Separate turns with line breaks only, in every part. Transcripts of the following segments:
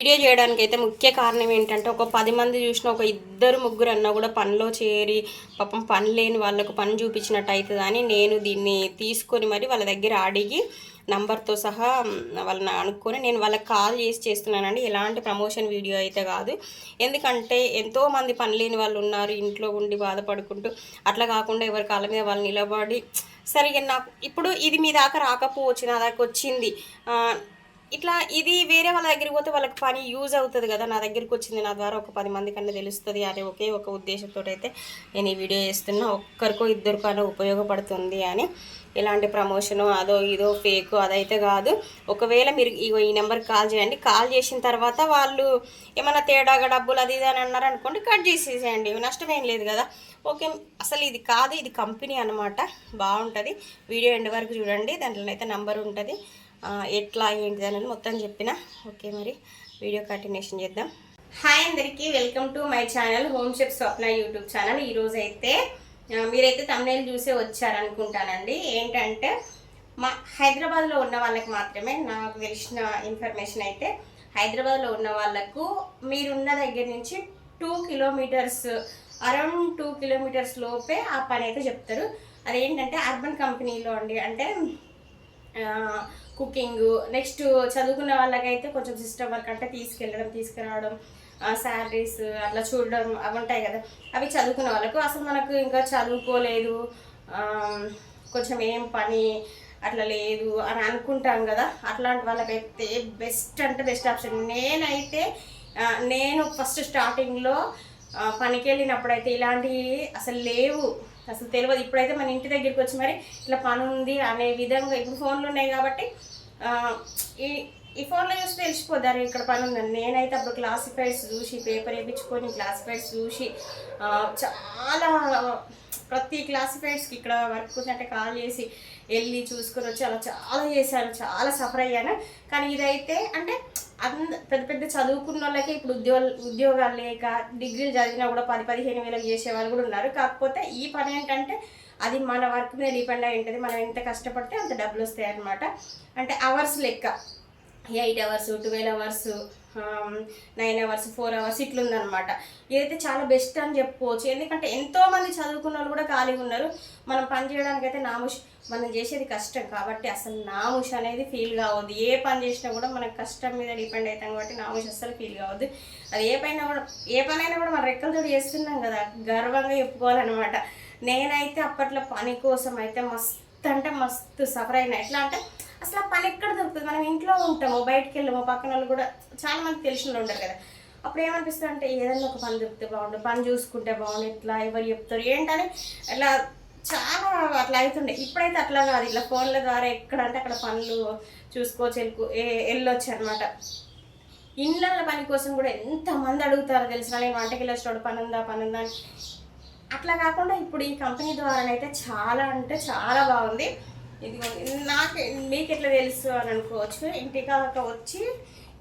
Video చేయడానికి అయితే ముఖ్య కారణం ఏంటంటే ఒక 10 మంది చూసిన ఒక ఇద్దరు ముగ్గురు అన్నా కూడా పనిలో చేరి పాపం పని లేని వాళ్ళకు పని చూపించినట్టు అవుతుందని నేను దీన్ని తీసుకొని మరి వాళ్ళ దగ్గర అడిగి నంబర్తో సహా వాళ్ళని అనుకొని నేను వాళ్ళకి కాల్ చేసి చేస్తున్నానండి. ఎలాంటి ప్రమోషన్ వీడియో అయితే కాదు. ఎందుకంటే ఎంతోమంది పని లేని వాళ్ళు ఉన్నారు ఇంట్లో ఉండి బాధపడుకుంటూ. అట్లా కాకుండా ఎవరి కాళ్ళ మీద వాళ్ళు నిలబడి సరిగ్గా నాకు ఇప్పుడు ఇది మీ దాకా రాకపోవచ్చు, నా దాకా వచ్చింది. ఇట్లా ఇది వేరే వాళ్ళ దగ్గరికి పోతే వాళ్ళకి పని యూజ్ అవుతుంది కదా, నా దగ్గరికి వచ్చింది నా ద్వారా ఒక 10 మంది కన్నా తెలుస్తుంది అనే ఒకే ఒక ఉద్దేశంతో అయితే నేను ఈ వీడియో చేస్తున్నా. ఒక్కరికో ఇద్దరికో అలా ఉపయోగపడుతుంది అని. ఎలాంటి ప్రమోషను అదో ఇదో ఫేక్ అదైతే కాదు. ఒకవేళ మీరు ఈ నెంబర్కి కాల్ చేయండి. కాల్ చేసిన తర్వాత వాళ్ళు ఏమైనా తేడాగా డబ్బులు అది ఇది అని అన్నారు అనుకోండి, కట్ చేసేసేయండి, నష్టమేం లేదు కదా. ఓకే, అసలు ఇది కాదు, ఇది కంపెనీ అనమాట. బాగుంటుంది. వీడియో ఎండ్ వరకు చూడండి, దాంట్లో అయితే నంబర్ ఉంటుంది. ఎట్లా ఏంటి అనేది మొత్తం చెప్పిన. ఓకే, మరి వీడియో కంటిన్యూషన్ చేద్దాం. హాయ్ అందరికీ, welcome to my channel home chef Swapna YouTube channel. ఈరోజు అయితే మీరైతే thumbnail చూసే వచ్చారనుకుంటానండి. ఏంటంటే మా హైదరాబాద్లో ఉన్న వాళ్ళకి మాత్రమే నాకు తెలిసిన ఇన్ఫర్మేషన్ అయితే, హైదరాబాద్లో ఉన్న వాళ్ళకు మీరున్న దగ్గర నుంచి 2 కిలోమీటర్స్, అరౌండ్ 2 కిలోమీటర్స్ లోపే ఆ పని అయితే చెప్తారు. అదేంటంటే అర్బన్ కంపెనీలో అండి. అంటే కుకింగ్, నెక్స్ట్ చదువుకున్న వాళ్ళకైతే కొంచెం సిస్టమ్ వర్క్, అంటే తీసుకెళ్ళడం తీసుకురావడం, శాలరీస్ అట్లా చూడడం అవి ఉంటాయి కదా. అవి చదువుకున్న వాళ్ళకు. అసలు మనకు ఇంకా చదువుకోలేదు, కొంచెం ఏం పని అట్లా లేదు అని అనుకుంటాం కదా, అట్లాంటి వాళ్ళకైతే బెస్ట్ అంటే బెస్ట్ ఆప్షన్. నేను ఫస్ట్ స్టార్టింగ్లో పనికి వెళ్ళినప్పుడైతే ఇలాంటివి అసలు లేవు, అసలు తెలియదు. ఇప్పుడైతే మన ఇంటి దగ్గరికి వచ్చి మరి ఇట్లా పని ఉంది అనే విధంగా ఇప్పుడు ఫోన్లు ఉన్నాయి కాబట్టి ఈ ఫోన్లో చూసి తెలిసిపోతారు ఇక్కడ పని ఉందని. నేనైతే అప్పుడు క్లాసిఫైడ్స్ చూసి, పేపర్ వేయించుకొని క్లాసిఫైడ్స్ చూసి చాలా ప్రతి క్లాసిఫైడ్స్కి ఇక్కడ వర్క్ ఉందంటే కాల్ చేసి వెళ్ళి చూసుకొని వచ్చి అలా చాలా చేశాను, చాలా సఫర్ అయ్యాను. కానీ ఇదైతే అంటే పెద్ద పెద్ద చదువుకున్న వాళ్ళకి ఇప్పుడు ఉద్యోగాలు లేక డిగ్రీలు చదివినా కూడా 10-15 వేలకు చేసే వాళ్ళు కూడా ఉన్నారు. కాకపోతే ఈ పని ఏంటంటే అది మన వర్క్ మీద డిపెండ్ అయి ఉంటుంది. మనం ఎంత కష్టపడితే అంత డబ్బులు వస్తాయి అన్నమాట. అంటే అవర్స్ లెక్క 8 అవర్స్, 12 అవర్స్, 9 అవర్స్, 4 అవర్స్ ఇట్లుందనమాట. ఇదైతే చాలా బెస్ట్ అని చెప్పుకోవచ్చు. ఎందుకంటే ఎంతోమంది చదువుకున్న వాళ్ళు కూడా ఖాళీగా ఉన్నారు. మనం పని చేయడానికి అయితే నాముష్, మనం చేసేది కష్టం కాబట్టి అసలు నాముష్ అనేది ఫీల్ కావద్దు. ఏ పని చేసినా కూడా మన కష్టం మీద డిపెండ్ అవుతాం కాబట్టి నాముష్ అస్సలు ఫీల్ కావద్దు. అది ఏ పనైనా కూడా మన రెక్కలతో చేస్తున్నాం కదా, గర్వంగా చెప్పుకోవాలన్నమాట. నేనైతే అప్పట్లో పని కోసం అయితే మస్తు సఫర్ అయినా. ఎట్లా అంటే అసలు ఆ పని ఎక్కడ దొరుకుతుంది? మనం ఇంట్లో ఉంటాము, బయటకు వెళ్ళాము, పక్కన వాళ్ళు కూడా చాలా మంది తెలిసిన వాళ్ళు ఉంటారు కదా. అప్పుడు ఏమనిపిస్తుంది అంటే ఏదైనా ఒక పని దొరికితే బాగుండు, పని చూసుకుంటే బాగుండు, ఇట్లా ఎవరు చెప్తారు ఏంటని అట్లా చాలా అట్లా అవుతుండే. ఇప్పుడైతే అట్లా కాదు, ఇట్లా ఫోన్ల ద్వారా ఎక్కడంటే అక్కడ పనులు చూసుకోవచ్చు, వెళ్ళొచ్చు అనమాట. ఇండ్ల పని కోసం కూడా ఎంతమంది అడుగుతారో తెలిసిన, నేను వంటకి వెళ్ళొచ్చాడు పని ఉందా అని. అట్లా కాకుండా ఇప్పుడు ఈ కంపెనీ ద్వారానైతే చాలా అంటే చాలా బాగుంది. ఇది మీకు ఎట్లా తెలుసు అని అనుకోవచ్చు. ఇంటికి వచ్చి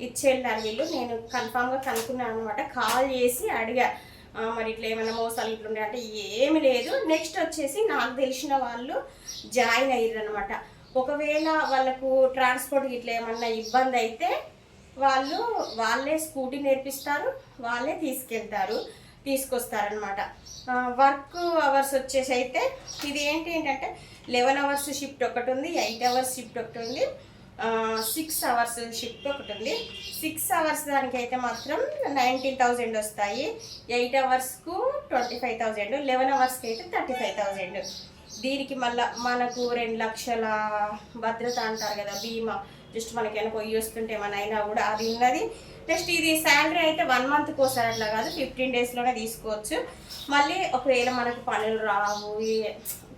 ఇచ్చేళ్ళారు వీళ్ళు. నేను కన్ఫామ్గా కనుక్కున్నాను అనమాట. కాల్ చేసి అడిగా, మరి ఇట్లా ఏమైనా మోసాలు ఇట్లుండే అంటే ఏమి లేదు. నెక్స్ట్ వచ్చేసి నాకు తెలిసిన వాళ్ళు జాయిన్ అయ్యారు అనమాట. ఒకవేళ వాళ్ళకు ట్రాన్స్పోర్ట్ ఇట్లా ఏమన్నా ఇబ్బంది అయితే వాళ్ళే స్కూటీ నేర్పిస్తారు, వాళ్ళే తీసుకొస్తారనమాట. వర్క్ అవర్స్ వచ్చేసి అయితే ఇది ఏంటంటే 11 అవర్స్ షిఫ్ట్ ఒకటి ఉంది, 8 అవర్స్ షిఫ్ట్ ఒకటి ఉంది, 6 అవర్స్ షిఫ్ట్ ఒకటి ఉంది. 6 అవర్స్ దానికైతే మాత్రం 19,000 వస్తాయి, 8 అవర్స్కు 25,000, 11 అవర్స్కి అయితే 35,000. దీనికి మళ్ళీ మనకు 2 లక్షల భద్రత అంటారు కదా, బీమా. జస్ట్ మనకైనా పొయ్యి వస్తుంటే ఏమైనా అయినా కూడా అది ఉన్నది. నెక్స్ట్ ఇది శాలరీ అయితే 1 మంత్కి ఒకసారి అట్లా కాదు, 15 డేస్లోనే తీసుకోవచ్చు. మళ్ళీ ఒకవేళ మనకు పనులు రావు,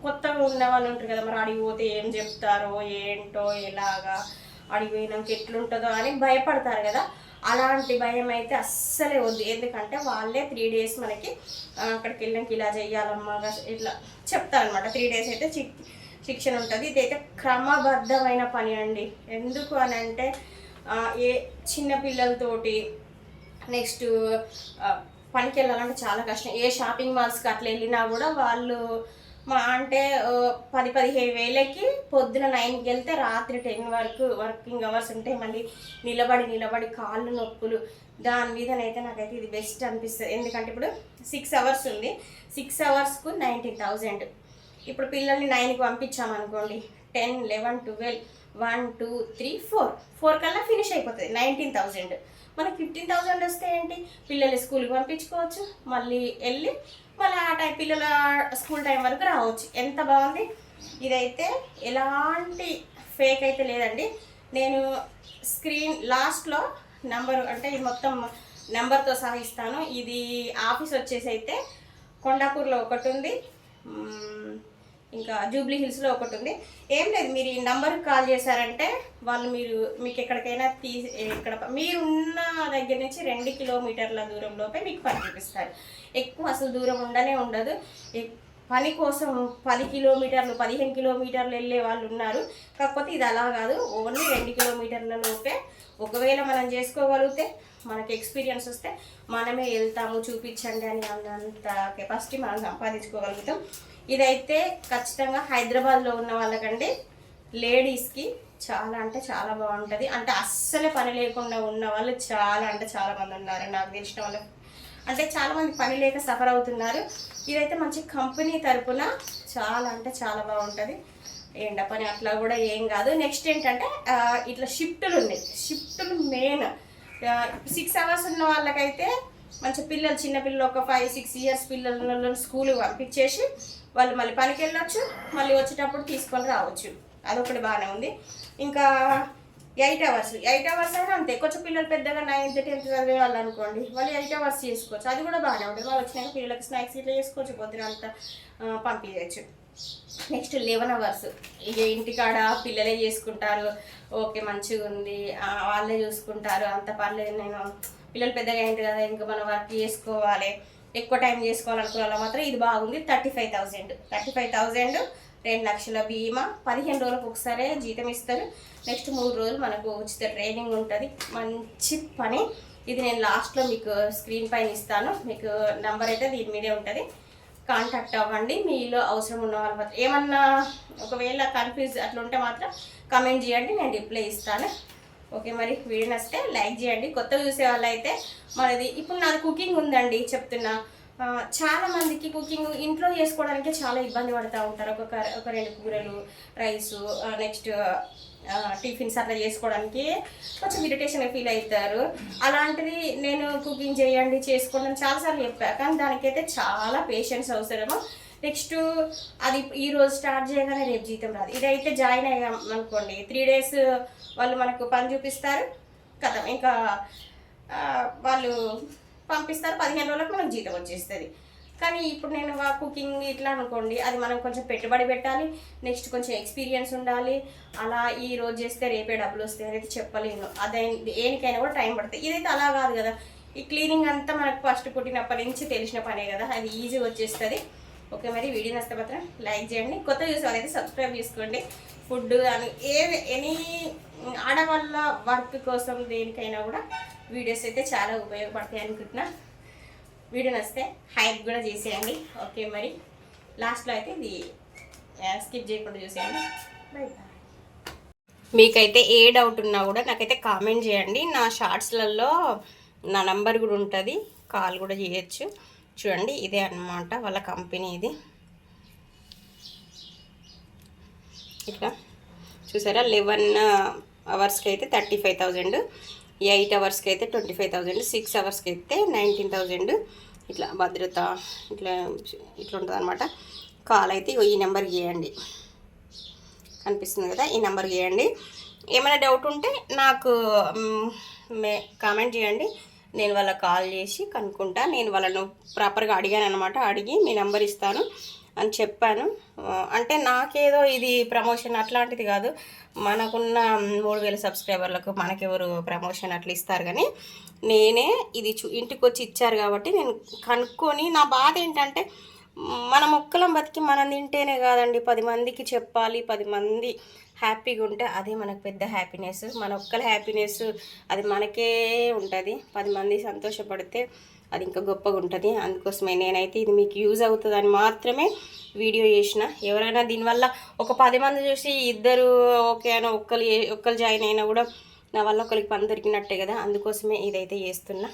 కొత్తగా ఉన్న వాళ్ళు ఉంటారు కదా, మరి అడిగిపోతే ఏం చెప్తారో ఏంటో, ఎలాగా అడిగిపోయినాక ఎట్లుంటుందో అని భయపడతారు కదా. అలాంటి భయం అయితే అస్సలే వద్దు. ఎందుకంటే వాళ్ళే 3 డేస్ మనకి అక్కడికి వెళ్ళాక ఇలా చెయ్యాలమ్మా ఇట్లా చెప్తారనమాట. 3 డేస్ అయితే శిక్షణ ఉంటుంది. ఇదైతే క్రమబద్ధమైన పని అండి. ఎందుకు అని అంటే ఏ చిన్న పిల్లలతోటి నెక్స్ట్ పనికి వెళ్ళాలంటే చాలా కష్టం. ఏ షాపింగ్ మాల్స్కి అట్లా వెళ్ళినా కూడా వాళ్ళు అంటే 10-15 వేలకి పొద్దున 9కి వెళ్తే రాత్రి 10 వరకు వర్కింగ్ అవర్స్ ఉంటాయి. మళ్ళీ నిలబడి కాళ్ళు నొప్పులు. దాని మీదనైతే నాకైతే ఇది బెస్ట్ అనిపిస్తుంది. ఎందుకంటే ఇప్పుడు 6 అవర్స్ ఉంది, 6 అవర్స్కు 19,000. ఇప్పుడు పిల్లల్ని 9కి పంపించామనుకోండి, 10, 11, 12, 1, 2, 3, 4 కల్లా ఫినిష్ అయిపోతుంది 19,000. మనకి 15,000 వస్తే ఏంటి, పిల్లల్ని స్కూల్కి పంపించుకోవచ్చు, మళ్ళీ వెళ్ళి మళ్ళీ ఆ టైం పిల్లల స్కూల్ టైం వరకు రావచ్చు. ఎంత బాగుంది. ఇదైతే ఎలాంటి ఫేక్ అయితే లేదండి. నేను స్క్రీన్ లాస్ట్లో నెంబరు, అంటే ఇది మొత్తం నెంబర్తో సహా ఇస్తాను. ఇది ఆఫీస్ వచ్చేసి అయితే కొండాపూర్లో ఒకటి ఉంది, ఇంకా జూబ్లీ హిల్స్లో ఒకటి ఉంది. ఏం లేదు, మీరు ఈ నెంబర్కి కాల్ చేశారంటే వాళ్ళు మీకు ఎక్కడికైనా ఇక్కడ మీరున్న దగ్గర నుంచి 2 కిలోమీటర్ల దూరంలోపే మీకు పని చూపిస్తారు. ఎక్కువ అసలు దూరం ఉండదు. పని కోసం 10 కిలోమీటర్లు 15 కిలోమీటర్లు వెళ్ళే వాళ్ళు ఉన్నారు. కాకపోతే ఇది అలా కాదు, ఓన్లీ 2 కిలోమీటర్ల లోపే. ఒకవేళ మనం చేసుకోగలిగితే, మనకి ఎక్స్పీరియన్స్ వస్తే మనమే వెళ్తాము చూపించండి అని అన్నంత కెపాసిటీ మనం సంపాదించుకోగలుగుతాం. ఇదైతే ఖచ్చితంగా హైదరాబాద్లో ఉన్న వాళ్ళకండి, లేడీస్కి చాలా అంటే చాలా బాగుంటుంది. అంటే అస్సలే పని లేకుండా ఉన్న వాళ్ళు చాలా అంటే చాలా మంది ఉన్నారు నాకు తెలిసిన వాళ్ళు. అంటే చాలామంది పని లేక సఫర్ అవుతున్నారు. ఇదైతే మంచి కంపెనీ తరపున చాలా అంటే చాలా బాగుంటుంది. ఎండ పని అట్లా కూడా ఏం కాదు. నెక్స్ట్ ఏంటంటే ఇట్లా షిఫ్టులు ఉన్నాయి. షిఫ్టులు మెయిన్ 6 అవర్స్ ఉన్న వాళ్ళకైతే మంచి పిల్లలు, చిన్నపిల్లలు ఒక 5-6 ఇయర్స్ పిల్లలను స్కూల్కి పంపించేసి వాళ్ళు మళ్ళీ పనికి వెళ్ళొచ్చు, మళ్ళీ వచ్చేటప్పుడు తీసుకొని రావచ్చు. అదొకటి బాగానే ఉంది. ఇంకా 8 అవర్స్ అయినా అంతే. కొంచెం పిల్లలు పెద్దగా 9th 10th చదివే వాళ్ళు అనుకోండి, వాళ్ళు 8 అవర్స్ చేసుకోవచ్చు. అది కూడా బాగానే ఉంటుంది. వాళ్ళు వచ్చినాక పిల్లలకి స్నాక్స్ ఇట్లా చేసుకోవచ్చు, పొద్దున అంతా పంపించవచ్చు. నెక్స్ట్ 11 అవర్స్ ఇక ఇంటికాడ పిల్లలే చేసుకుంటారు, ఓకే మంచిగా ఉంది, వాళ్ళే చూసుకుంటారు, అంత పర్లేదు, నేను పిల్లలు పెద్దగా అయింది కదా ఇంకా మనం వర్క్ చేసుకోవాలి, ఎక్కువ టైం చేసుకోవాలనుకున్న వాళ్ళు మాత్రం ఇది బాగుంది. 35,000 2 లక్షల బీమా, 15 రోజులకు ఒకసారి జీతం ఇస్తారు. నెక్స్ట్ 3 రోజులు మనకు ఉచిత ట్రైనింగ్ ఉంటుంది. మంచి పని ఇది. నేను లాస్ట్లో మీకు స్క్రీన్ పైన ఇస్తాను, మీకు నెంబర్ అయితే దీని మీదే ఉంటుంది. కాంటాక్ట్ అవ్వండి. మీలో అవసరం ఉన్న వాళ్ళు మాత్రం. ఏమన్నా ఒకవేళ కన్ఫ్యూజ్ అట్లా ఉంటే మాత్రం కమెంట్ చేయండి, నేను రిప్లై ఇస్తాను. ఓకే, మరి వీడియో నచ్చితే లైక్ చేయండి. కొత్తగా చూసే వాళ్ళు అయితే మనది ఇప్పుడు నాది కుకింగ్ ఉందండి చెప్తున్నా. చాలా మందికి కుకింగ్ ఇంట్లో చేసుకోవడానికి చాలా ఇబ్బంది పడుతూ ఉంటారు. ఒక 2 కూరలు, రైసు, నెక్స్ట్ టిఫిన్స్ అట్లా చేసుకోవడానికి కొంచెం ఇరిటేషన్గా ఫీల్ అవుతారు. అలాంటిది నేను కుకింగ్ చేయండి చేసుకోండి అని చాలాసార్లు చెప్పాను, కానీ దానికైతే చాలా పేషెన్స్ అవసరము. నెక్స్ట్ అది ఈరోజు స్టార్ట్ చేయగానే రేపు జీతం రాదు. ఇదైతే జాయిన్ అయ్యాం అనుకోండి, 3 days వాళ్ళు మనకు పని చూపిస్తారు కదా, ఇంకా వాళ్ళు పంపిస్తారు, 15 రోజులకు మనకు జీతం వచ్చేస్తుంది. కానీ ఇప్పుడు నేను కుకింగ్ ఇట్లా అనుకోండి, అది మనం కొంచెం పెట్టుబడి పెట్టాలి, నెక్స్ట్ కొంచెం ఎక్స్పీరియన్స్ ఉండాలి. అలా ఈ రోజు చేస్తే రేపే డబ్బులు వస్తాయి అనేది చెప్పలేను. అదే దేనికైనా కూడా టైం పడుతుంది. ఇదైతే అలా కాదు కదా, ఈ క్లీనింగ్ అంతా మనకు ఫస్ట్ పుట్టినప్పటి నుంచి తెలిసిన పనే కదా, అది ఈజీగా వచ్చేస్తుంది. ఓకే, మరి వీడియో నచ్చితే మాత్రం లైక్ చేయండి. కొత్త చూసే వాళ్ళైతే సబ్స్క్రైబ్ చేసుకోండి. ఫుడ్ అని ఎనీ ఆడవాళ్ళ వర్క్ కోసం దేనికైనా కూడా వీడియోస్ అయితే చాలా ఉపయోగపడతాయి అనుకుంటున్నా. వీడియో నచ్చితే హైప్ కూడా చేసేయండి. ఓకే, మరి లాస్ట్లో అయితే ఇది స్కిప్ చేయకుండా చూసేయండి. Bye bye. మీకైతే ఏ డౌట్ ఉన్నా కూడా నాకైతే కామెంట్ చేయండి. నా షార్ట్స్లలో నా నంబర్ కూడా ఉంటుంది, కాల్ కూడా చేయొచ్చు. చూడండి, ఇదే అన్నమాట వాళ్ళ కంపెనీ. ఇది ఇట్లా చూసారా, 11 అవర్స్కి అయితే 35,000, 8 అవర్స్కి అయితే 25,000, 6 అవర్స్కి అయితే 19,000. ఇట్లా భద్రత ఇట్లా ఉంటుంది అనమాట. కాల్ అయితే ఈ నెంబర్కి చేయండి, కనిపిస్తుంది కదా, ఈ నెంబర్కి చేయండి. ఏమైనా డౌట్ ఉంటే నాకు కామెంట్ చేయండి, నేను వాళ్ళకి కాల్ చేసి కనుక్కుంటా. నేను వాళ్ళను ప్రాపర్గా అడిగాను అనమాట, అడిగి మీ నెంబర్ ఇస్తాను అని చెప్పాను. అంటే నాకేదో ఇది ప్రమోషన్ అట్లాంటిది కాదు, మనకున్న 3,000 సబ్స్క్రైబర్లకు మనకెవరు ప్రమోషన్ అట్లా ఇస్తారు, కానీ నేనే ఇది ఇంటికి వచ్చి ఇచ్చారు కాబట్టి నేను కనుక్కొని. నా బాధ ఏంటంటే మనం ఒక్కలం బతికి మనం తింటేనే కాదండి 10 మందికి చెప్పాలి, 10 మంది హ్యాపీగా ఉంటే అదే మనకు పెద్ద హ్యాపీనెస్. మన ఒక్కల హ్యాపీనెస్ అది మనకే ఉంటుంది. 10 మంది సంతోషపడితే అది ఇంకా గొప్పగా ఉంటుంది. అందుకోసమే నేనైతే ఇది మీకు యూజ్ అవుతుందని మాత్రమే వీడియో చేసిన. ఎవరైనా దీనివల్ల ఒక 10 మంది చూసి ఇద్దరు ఓకే అని ఒక్కరు జాయిన్ అయినా కూడా నా వల్ల ఒకరికి పని దొరికినట్టే కదా. అందుకోసమే ఇదైతే చేస్తున్నా.